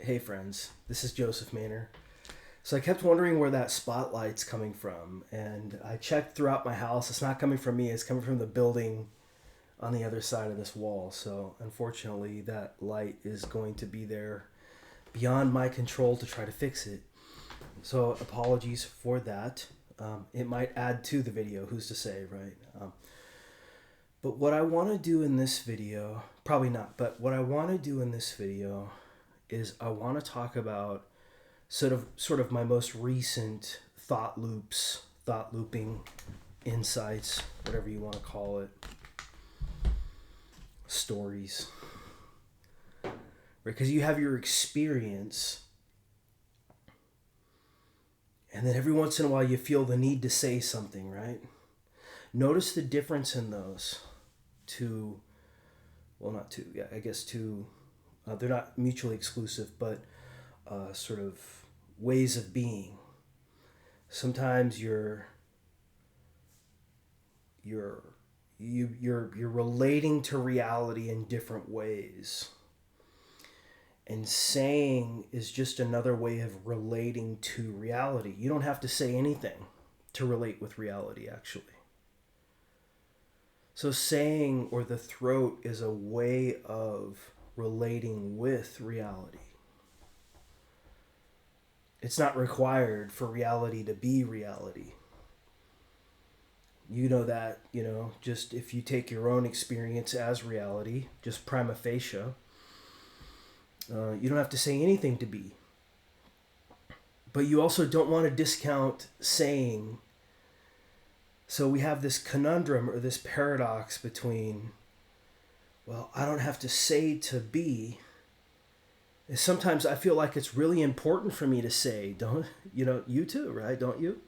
Hey friends, this is Joseph Manor. So I kept wondering where that spotlight's coming from, and I checked throughout my house. It's not coming from me, it's coming from the building on the other side of this wall. So unfortunately, that light is going to be there beyond my control to try to fix it. So apologies for that. It might add to the video, who's to say, right? But what I want to do in this video, probably not, but what I want to do in this video is I want to talk about sort of my most recent thought looping, insights, whatever you want to call it, stories. Right? Because you have your experience, and then every once in a while you feel the need to say something, right? Notice the difference in those two, well, not two, yeah, I guess two, they're not mutually exclusive, but sort of ways of being. Sometimes you're relating to reality in different ways, and saying is just another way of relating to reality. You don't have to say anything to relate with reality, actually. So saying or the throat is a way of relating with reality. It's not required for reality to be reality. You know that, just if you take your own experience as reality, just prima facie, you don't have to say anything to be. But you also don't want to discount saying. So we have this conundrum or this paradox between, well, I don't have to say to be. Sometimes I feel like it's really important for me to say, don't you too, right? Don't you?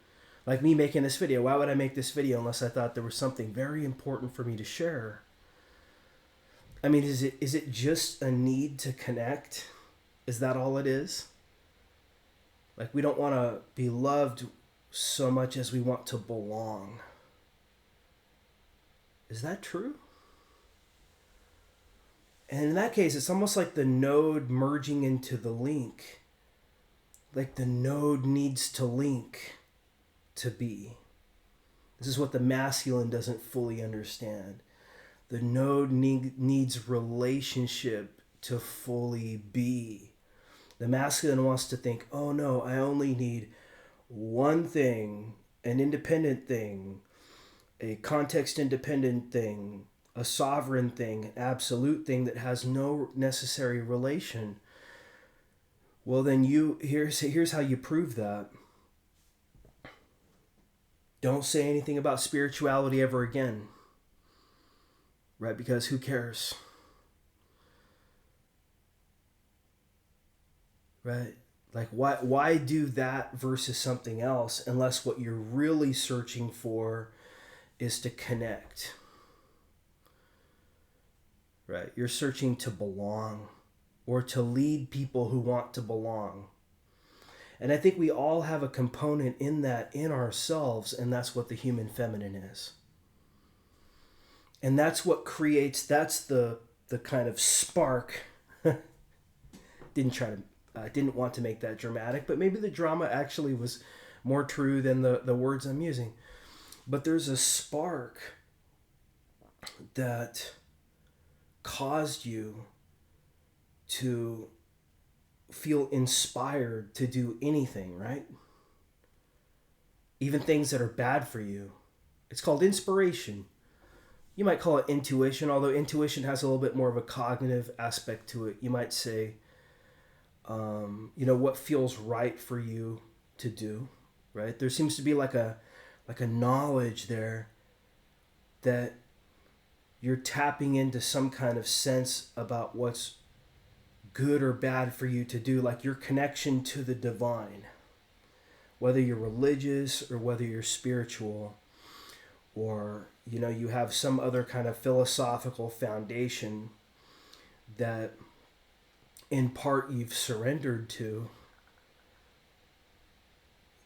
Like me making this video. Why would I make this video unless I thought there was something very important for me to share? I mean, is it just a need to connect? Is that all it is? Like we don't want to be loved so much as we want to belong. Is that true? And in that case, it's almost like the node merging into the link. Like the node needs to link to be. This is what the masculine doesn't fully understand. The node needs relationship to fully be. The masculine wants to think, oh no, I only need one thing, an independent thing, a context independent thing, a sovereign thing, an absolute thing that has no necessary relation. Well, then here's how you prove that. Don't say anything about spirituality ever again. Right? Because who cares? Right? Like why do that versus something else unless what you're really searching for is to connect? Right? You're searching to belong or to lead people who want to belong. And I think we all have a component in that in ourselves, and that's what the human feminine is. And that's what creates, that's the kind of spark. Didn't want to make that dramatic, but maybe the drama actually was more true than the words I'm using. But there's a spark that caused you to feel inspired to do anything, right? Even things that are bad for you. It's called inspiration. You might call it intuition, although intuition has a little bit more of a cognitive aspect to it. You might say, what feels right for you to do, right? There seems to be like a knowledge there that you're tapping into some kind of sense about what's good or bad for you to do, like your connection to the divine, whether you're religious or whether you're spiritual, or you have some other kind of philosophical foundation that in part you've surrendered to,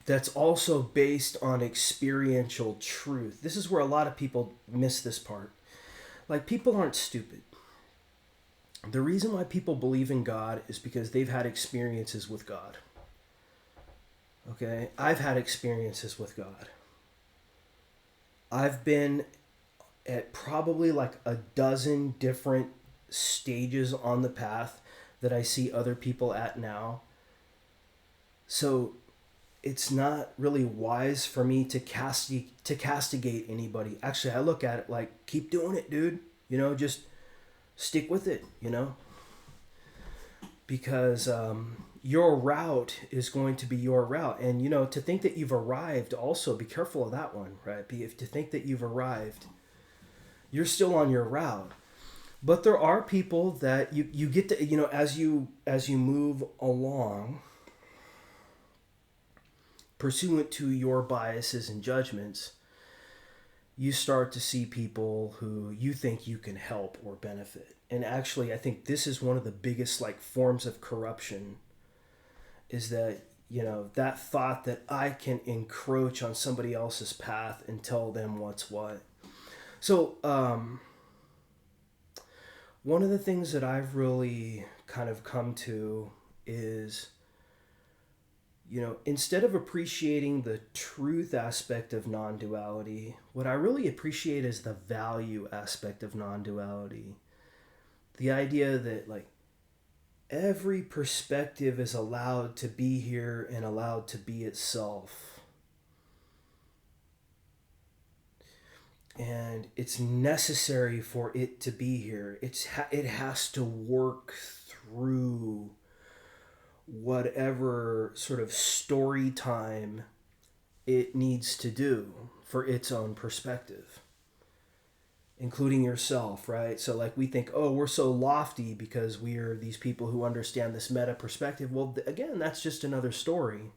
that's also based on experiential truth. This is where a lot of people miss this part. Like, people aren't stupid. The reason why people believe in God is because they've had experiences with God. Okay? I've had experiences with God. I've been at probably like a dozen different stages on the path that I see other people at now. So it's not really wise for me to castigate anybody. Actually, I look at it like, keep doing it, dude. Just stick with it, because your route is going to be your route. And, to think that you've arrived, also be careful of that one, right? If to think that you've arrived, you're still on your route. But there are people that you get to, as you move along, pursuant to your biases and judgments, you start to see people who you think you can help or benefit. And actually, I think this is one of the biggest forms of corruption, is that, that thought that I can encroach on somebody else's path and tell them what's what. So, one of the things that I've really kind of come to is, instead of appreciating the truth aspect of non-duality, what I really appreciate is the value aspect of non-duality. The idea that every perspective is allowed to be here and allowed to be itself. And it's necessary for it to be here. It has to work through whatever sort of story time it needs to do for its own perspective, including yourself, right? So we think, oh, we're so lofty because we are these people who understand this meta perspective. Well, again, that's just another story.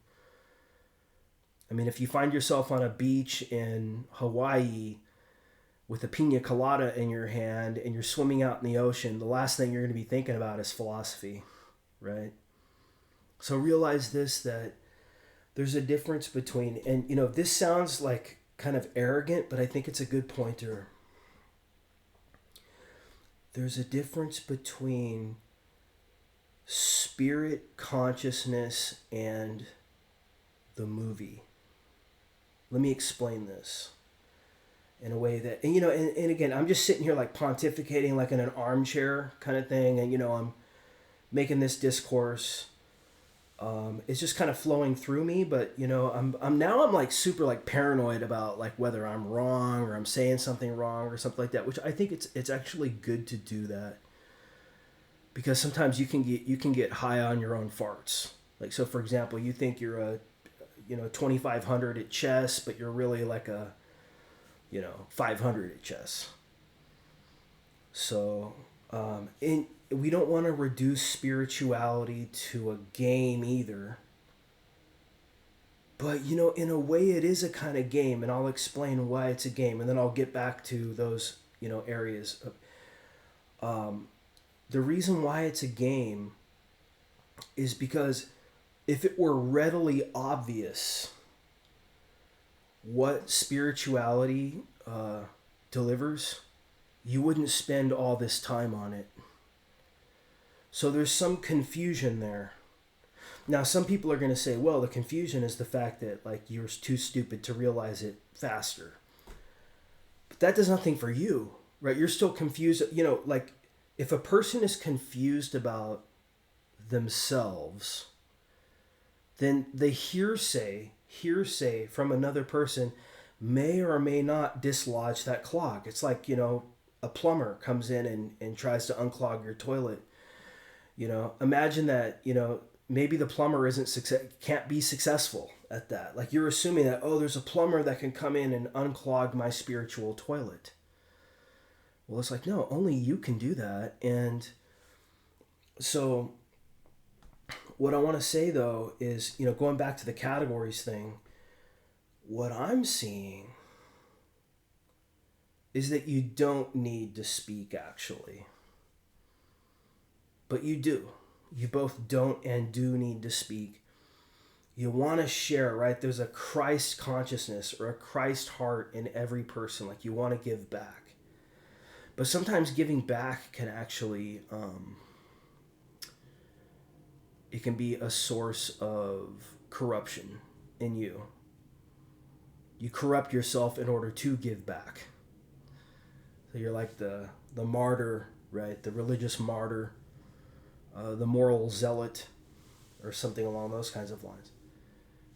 I mean, if you find yourself on a beach in Hawaii with a pina colada in your hand and you're swimming out in the ocean, the last thing you're going to be thinking about is philosophy, right? So realize this, that there's a difference between, and this sounds like kind of arrogant, but I think it's a good pointer. There's a difference between spirit consciousness and the movie. Let me explain this in a way that, and again, I'm just sitting here pontificating in an armchair kind of thing, and I'm making this discourse. It's just kind of flowing through me, but I'm super paranoid about whether I'm wrong or I'm saying something wrong or something like that, which I think it's actually good to do that, because sometimes you can get high on your own farts. So for example, you think you're a 2500 at chess, but you're really a 500 at chess. So we don't want to reduce spirituality to a game either. But, in a way it is a kind of game, and I'll explain why it's a game, and then I'll get back to those, areas. The reason why it's a game is because if it were readily obvious what spirituality delivers, you wouldn't spend all this time on it. So there's some confusion there. Now, some people are going to say, well, the confusion is the fact that you're too stupid to realize it faster. But that does nothing for you, right? You're still confused. If a person is confused about themselves, then the hearsay from another person may or may not dislodge that clog. It's a plumber comes in and tries to unclog your toilet. Imagine that, maybe the plumber can't be successful at that. You're assuming that, oh, there's a plumber that can come in and unclog my spiritual toilet. Well, it's no, only you can do that. And so what I want to say though is, going back to the categories thing, what I'm seeing is that you don't need to speak actually. But you do. You both don't and do need to speak. You want to share, right? There's a Christ consciousness or a Christ heart in every person. You want to give back. But sometimes giving back can actually, it can be a source of corruption in you. You corrupt yourself in order to give back. So you're like the martyr, right? The religious martyr, the moral zealot, or something along those kinds of lines.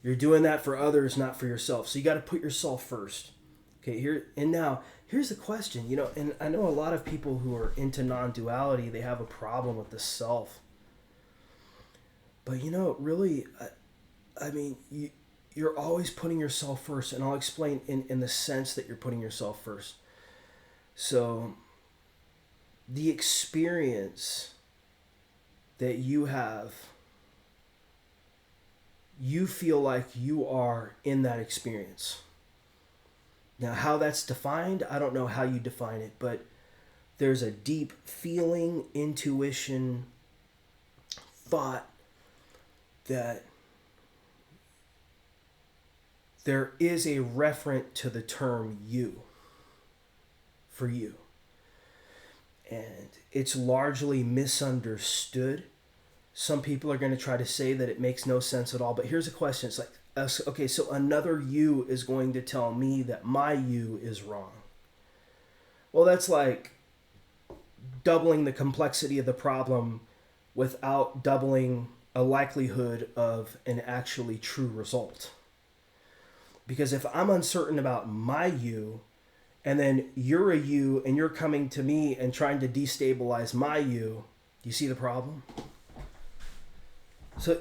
You're doing that for others, not for yourself. So you got to put yourself first. Okay, here's the question. And I know a lot of people who are into non-duality, they have a problem with the self. But really, I mean, you're always putting yourself first, and I'll explain in the sense that you're putting yourself first. So, the experience that you have, you feel like you are in that experience. Now, how that's defined, I don't know how you define it, but there's a deep feeling, intuition, thought that there is a referent to the term you, for you. And it's largely misunderstood. Some people are going to try to say that it makes no sense at all, but here's a question. It's like, okay, so another you is going to tell me that my you is wrong. Well, that's like doubling the complexity of the problem without doubling a likelihood of an actually true result. Because if I'm uncertain about my you, and then you're a you, and you're coming to me and trying to destabilize my you, do you see the problem? So,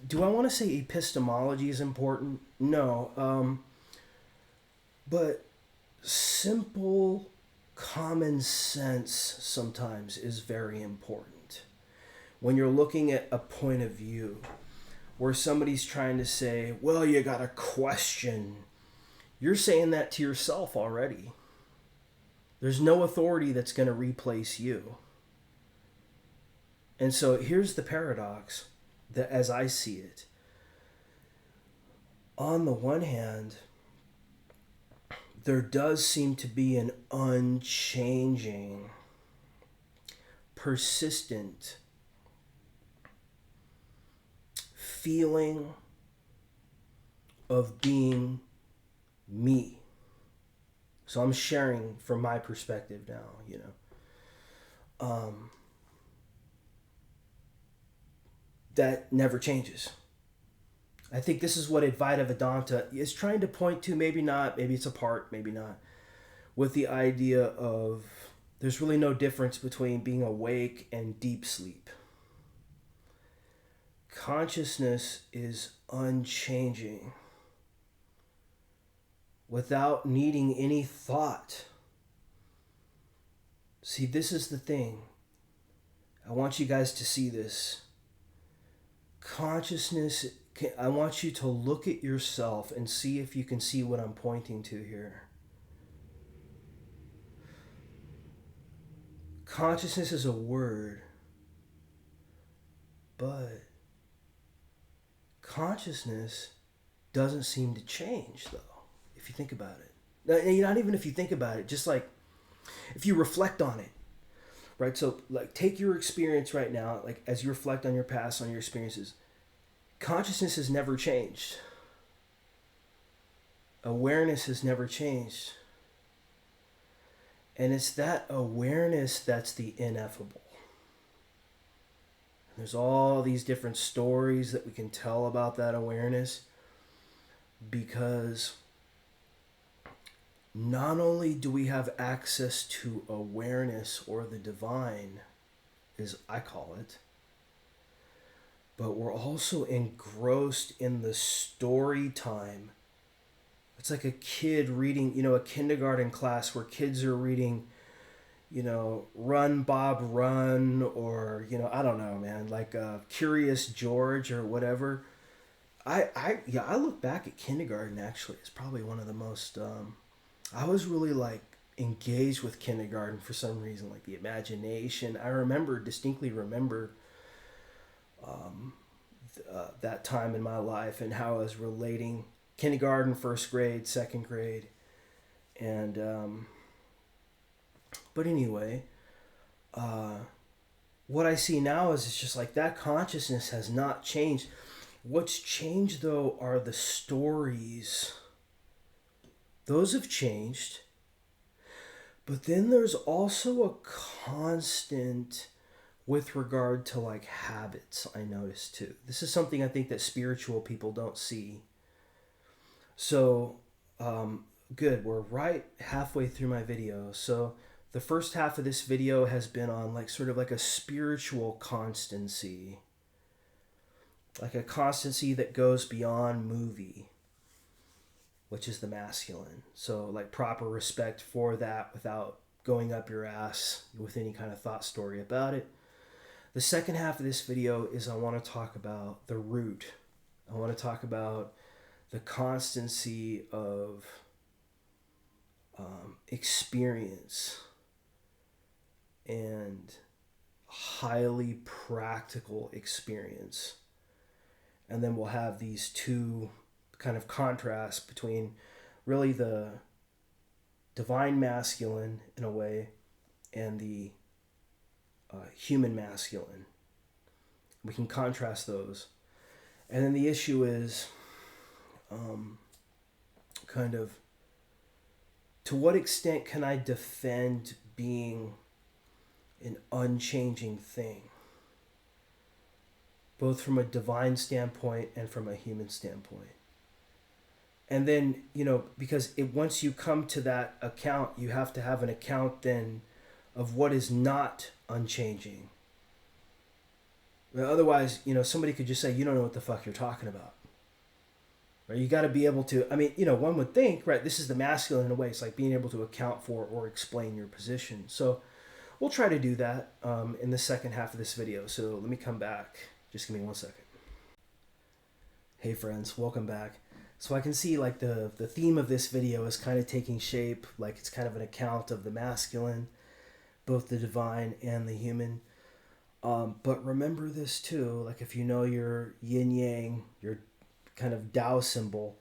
do I want to say epistemology is important? No. But simple common sense sometimes is very important. When you're looking at a point of view where somebody's trying to say, well, you got to question, you're saying that to yourself already. There's no authority that's going to replace you. And so here's the paradox that as I see it. On the one hand, there does seem to be an unchanging, persistent feeling of being me. So I'm sharing from my perspective now, that never changes. I think this is what Advaita Vedanta is trying to point to. Maybe not, maybe it's a part, maybe not. With the idea of there's really no difference between being awake and deep sleep. Consciousness is unchanging without needing any thought. See, this is the thing. I want you guys to see this. Consciousness, I want you to look at yourself and see if you can see what I'm pointing to here. Consciousness is a word, but consciousness doesn't seem to change, though, if you think about it. Not even if you think about it, just like if you reflect on it, right? So, like, take your experience right now, like, as you reflect on your past, on your experiences. Consciousness has never changed. Awareness has never changed. And it's that awareness that's the ineffable. There's all these different stories that we can tell about that awareness, because not only do we have access to awareness or the divine, as I call it, but we're also engrossed in the story time. It's like a kid reading, a kindergarten class where kids are reading, Run, Bob, Run, or, I don't know, man, like Curious George or whatever. I look back at kindergarten, actually. It's probably one of the most, I was really, like, engaged with kindergarten for some reason, like the imagination. Distinctly remember that time in my life and how I was relating kindergarten, first grade, second grade, and But anyway, what I see now is it's just like that consciousness has not changed. What's changed though are the stories. Those have changed. But then there's also a constant with regard to like habits, I noticed too. This is something I think that spiritual people don't see. So, good. We're right halfway through my video. So the first half of this video has been on like sort of like a spiritual constancy. Like a constancy that goes beyond movie, which is the masculine. So like proper respect for that without going up your ass with any kind of thought story about it. The second half of this video is I want to talk about the root. I want to talk about the constancy of experience and highly practical experience. And then we'll have these two kind of contrasts between really the divine masculine in a way and the human masculine. We can contrast those. And then the issue is kind of to what extent can I defend being an unchanging thing, both from a divine standpoint and from a human standpoint. And then, because once you come to that account, you have to have an account then of what is not unchanging. Otherwise, somebody could just say, you don't know what the fuck you're talking about. Right? You got to be able to, one would think, right, this is the masculine in a way. It's like being able to account for or explain your position. So we'll try to do that in the second half of this video. So let me come back. Just give me 1 second. Hey friends, welcome back. So I can see like the theme of this video is kind of taking shape, like it's kind of an account of the masculine, both the divine and the human. But remember this too, like if you know your yin yang, your kind of Tao symbol,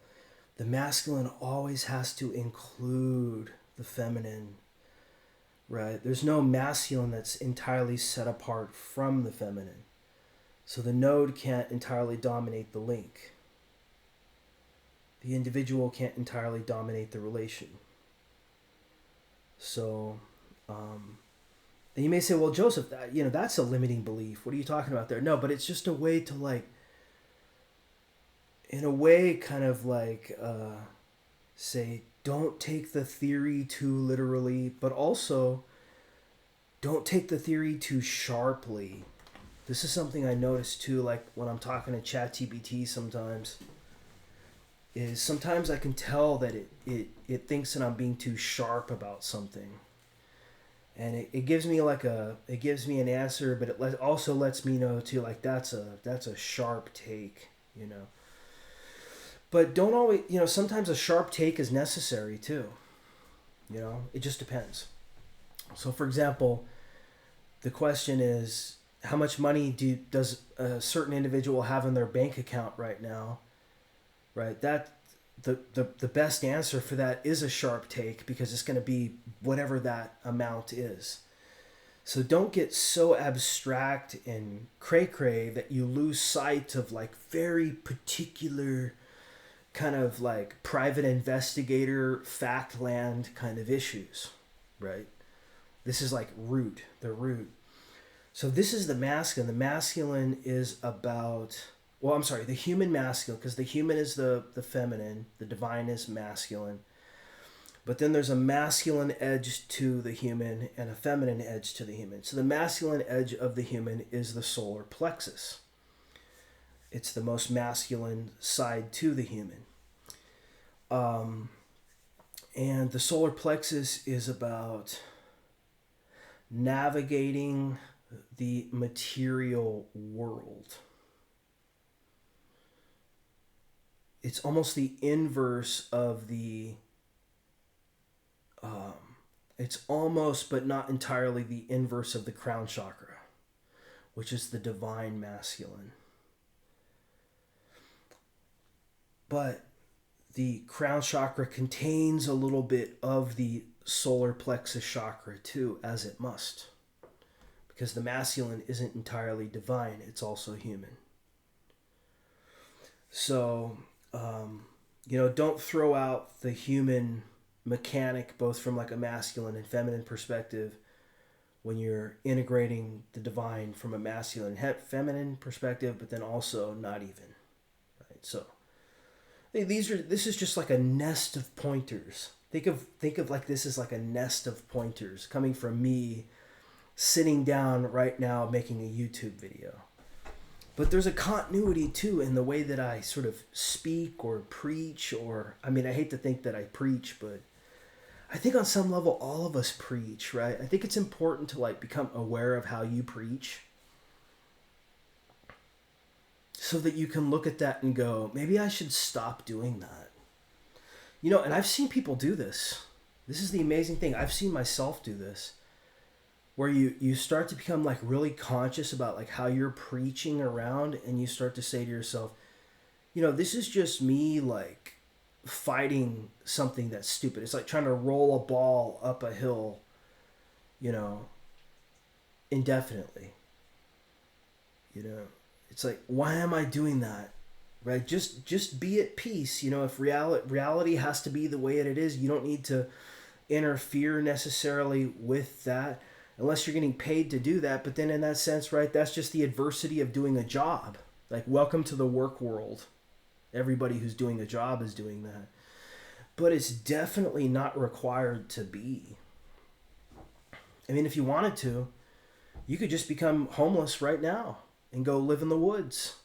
the masculine always has to include the feminine, right? There's no masculine that's entirely set apart from the feminine. So the node can't entirely dominate the link. The individual can't entirely dominate the relation. So, then you may say, well, Joseph, that's a limiting belief. What are you talking about there? No, but it's just a way to like, in a way, kind of like, say, don't take the theory too literally, but also don't take the theory too sharply. This is something I notice too, like when I'm talking to ChatGPT sometimes, is sometimes I can tell that it thinks that I'm being too sharp about something. And it gives me an answer, but it also lets me know too, like that's a sharp take, But don't always, sometimes a sharp take is necessary too. It just depends. So for example, the question is, how much money does a certain individual have in their bank account right now? Right? That the best answer for that is a sharp take because it's going to be whatever that amount is. So don't get so abstract and cray-cray that you lose sight of like very particular kind of like private investigator fact land kind of issues, right? This is like the root. So this is the masculine. The masculine is about, the human masculine, because the human is the feminine, the divine is masculine. But then there's a masculine edge to the human and a feminine edge to the human. So the masculine edge of the human is the solar plexus. It's the most masculine side to the human. And the solar plexus is about navigating the material world. It's almost the inverse of the it's almost but not entirely the inverse of the crown chakra, which is the divine masculine. But the crown chakra contains a little bit of the solar plexus chakra too, as it must. Because the masculine isn't entirely divine, it's also human. So, don't throw out the human mechanic, both from like a masculine and feminine perspective, when you're integrating the divine from a masculine feminine perspective, but then also not even, right? So this is just like a nest of pointers. Think of like this is like a nest of pointers coming from me sitting down right now making a YouTube video. But there's a continuity too in the way that I sort of speak or preach, or I mean, I hate to think that I preach, but I think on some level all of us preach, right? I think it's important to like become aware of how you preach, so that you can look at that and go, maybe I should stop doing that. And I've seen people do this. This is the amazing thing. I've seen myself do this, where you start to become like really conscious about like how you're preaching around, and you start to say to yourself, this is just me like fighting something that's stupid. It's like trying to roll a ball up a hill, indefinitely. It's like, why am I doing that? Right? Just be at peace. If reality has to be the way it is, you don't need to interfere necessarily with that unless you're getting paid to do that. But then in that sense, right, that's just the adversity of doing a job. Like, welcome to the work world. Everybody who's doing a job is doing that. But it's definitely not required to be. I mean, if you wanted to, you could just become homeless right now and go live in the woods.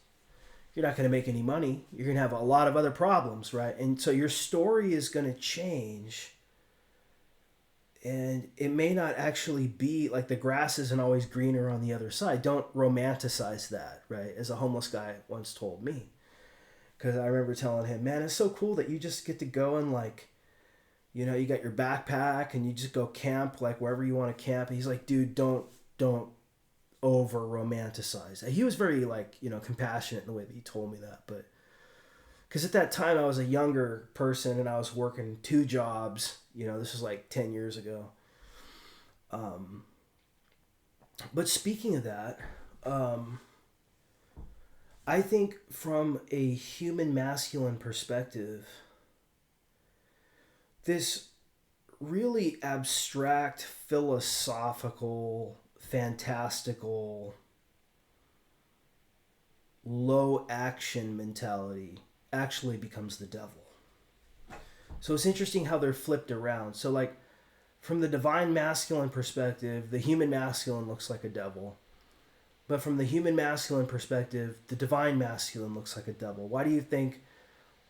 You're not going to make any money. You're going to have a lot of other problems, right? And so your story is going to change. And it may not actually be like the grass isn't always greener on the other side. Don't romanticize that, right? As a homeless guy once told me. Because I remember telling him, man, it's so cool that you just get to go and like, you got your backpack and you just go camp like wherever you want to camp. And he's like, dude, don't over romanticize. He was very like, compassionate in the way that he told me that. But because at that time I was a younger person and I was working 2 jobs, this was like 10 years ago. But speaking of that, I think from a human masculine perspective, this really abstract, philosophical, fantastical, low action mentality actually becomes the devil. So it's interesting how they're flipped around. So like from the divine masculine perspective, the human masculine looks like a devil. But from the human masculine perspective, the divine masculine looks like a devil. Why do you think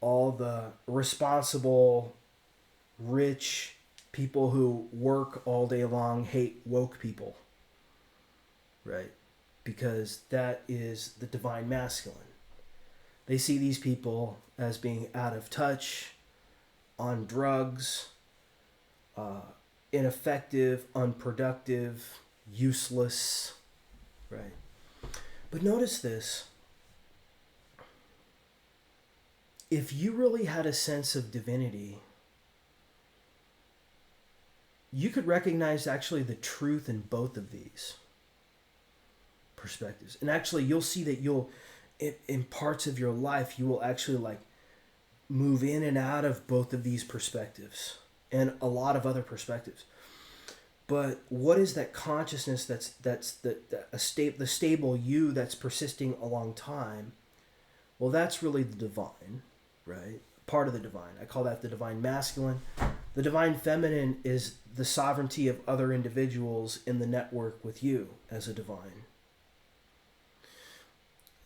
all the responsible, rich people who work all day long hate woke people? Right? Because that is the divine masculine. They see these people as being out of touch, on drugs, ineffective, unproductive, useless, right? But notice this. If you really had a sense of divinity, you could recognize actually the truth in both of these perspectives. And actually you'll see that in parts of your life, you will actually like move in and out of both of these perspectives and a lot of other perspectives. But what is that consciousness that's the stable you that's persisting a long time? Well, that's really the divine, right? Part of the divine. I call that the divine masculine. The divine feminine is the sovereignty of other individuals in the network with you as a divine.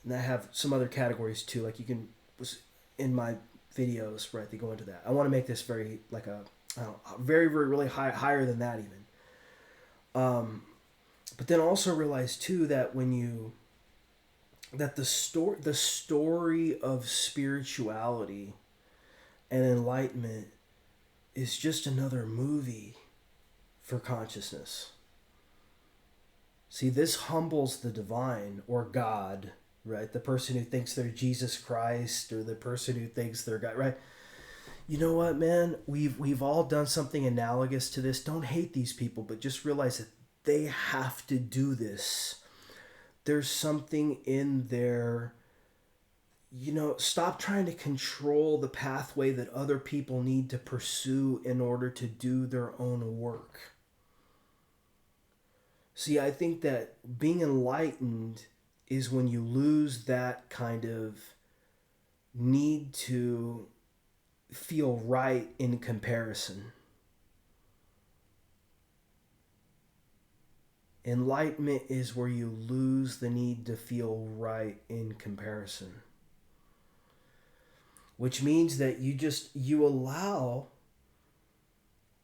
And I have some other categories too. Like you can, in my videos, right, they go into that. I want to make this very, like very, very, really higher than that even. But then also realize too that that the story of spirituality and enlightenment is just another movie for consciousness. See, this humbles the divine or God, right? The person who thinks they're Jesus Christ or the person who thinks they're God, right? You know what, man? We've all done something analogous to this. Don't hate these people, but just realize that they have to do this. There's something in their, stop trying to control the pathway that other people need to pursue in order to do their own work. See, I think that being enlightened is when you lose that kind of need to feel right in comparison. Enlightenment is where you lose the need to feel right in comparison. Which means that you allow,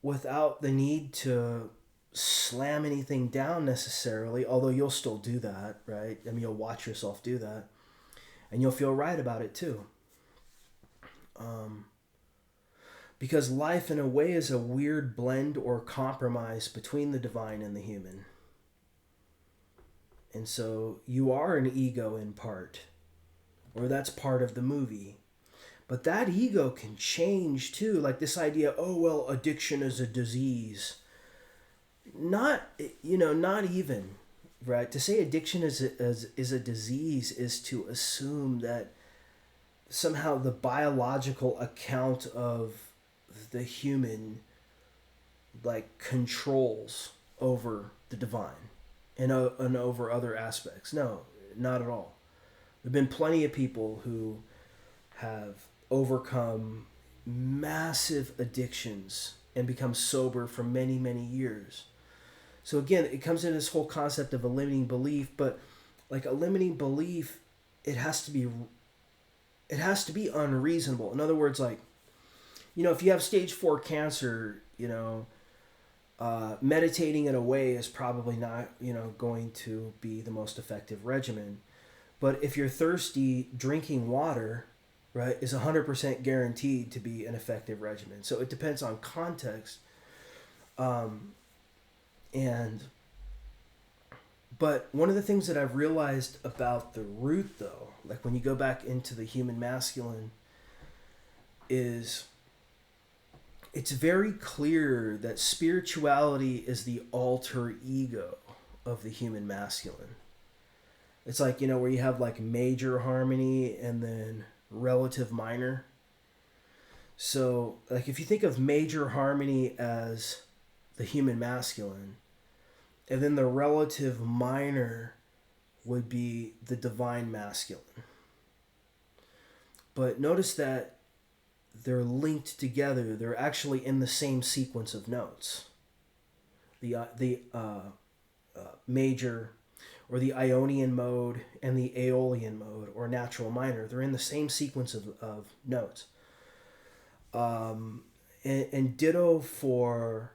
without the need to slam anything down necessarily, although you'll still do that, right? I mean, you'll watch yourself do that, and you'll feel right about it too. Because life, in a way, is a weird blend or compromise between the divine and the human. And so you are an ego in part, or that's part of the movie. But that ego can change too. Like this idea, oh, well, addiction is a disease. Not even, right? To say addiction is a disease is to assume that somehow the biological account of the human like controls over the divine and over other aspects. No, not at all. There have been plenty of people who have overcome massive addictions and become sober for many, many years. So again, it comes into this whole concept of a limiting belief, but like a limiting belief, it has to be unreasonable. In other words, like, if you have stage 4 cancer, meditating in a way is probably not, going to be the most effective regimen. But if you're thirsty, drinking water, right, is 100% guaranteed to be an effective regimen. So it depends on context. But one of the things that I've realized about the root, though, like when you go back into the human masculine, is it's very clear that spirituality is the alter ego of the human masculine. It's like, where you have like major harmony and then relative minor. So, like, if you think of major harmony as the human masculine, and then the relative minor would be the divine masculine. But notice that they're linked together. They're actually in the same sequence of notes. The major, or the Ionian mode, and the Aeolian mode, or natural minor. They're in the same sequence of notes. And ditto for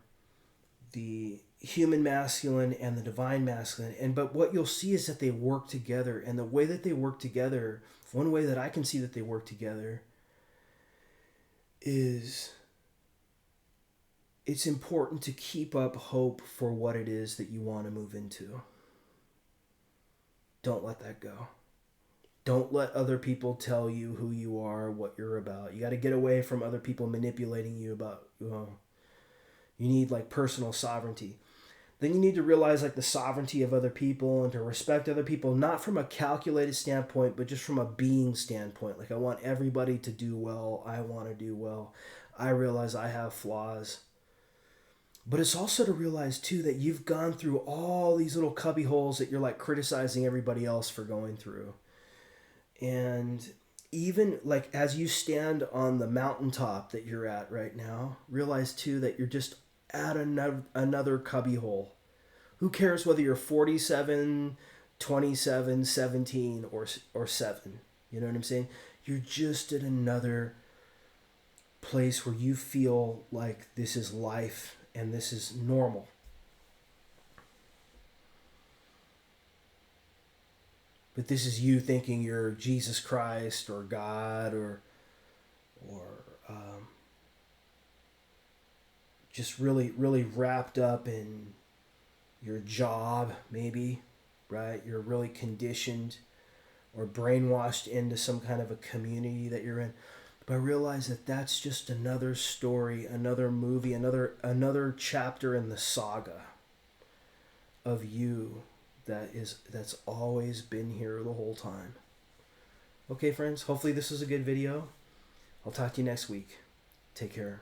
the human masculine and the divine masculine. But what you'll see is that they work together. And the way that they work together, one way that I can see that they work together is it's important to keep up hope for what it is that you want to move into. Don't let that go. Don't let other people tell you who you are, what you're about. You got to get away from other people manipulating you about, you need like personal sovereignty. Then you need to realize like the sovereignty of other people and to respect other people, not from a calculated standpoint, but just from a being standpoint. Like I want everybody to do well. I want to do well. I realize I have flaws. But it's also to realize too that you've gone through all these little cubby holes that you're like criticizing everybody else for going through. And even like as you stand on the mountaintop that you're at right now, realize too that you're just at another cubby hole. Who cares whether you're 47, 27, 17, or 7? You know what I'm saying? You're just at another place where you feel like this is life and this is normal. But this is you thinking you're Jesus Christ or God or just really, really wrapped up in your job, maybe, right? You're really conditioned or brainwashed into some kind of a community that you're in. The But I realize that that's just another story, another movie, another chapter in the saga of you that's always been here the whole time. Okay, friends, hopefully this is a good video. I'll talk to you next week. Take care.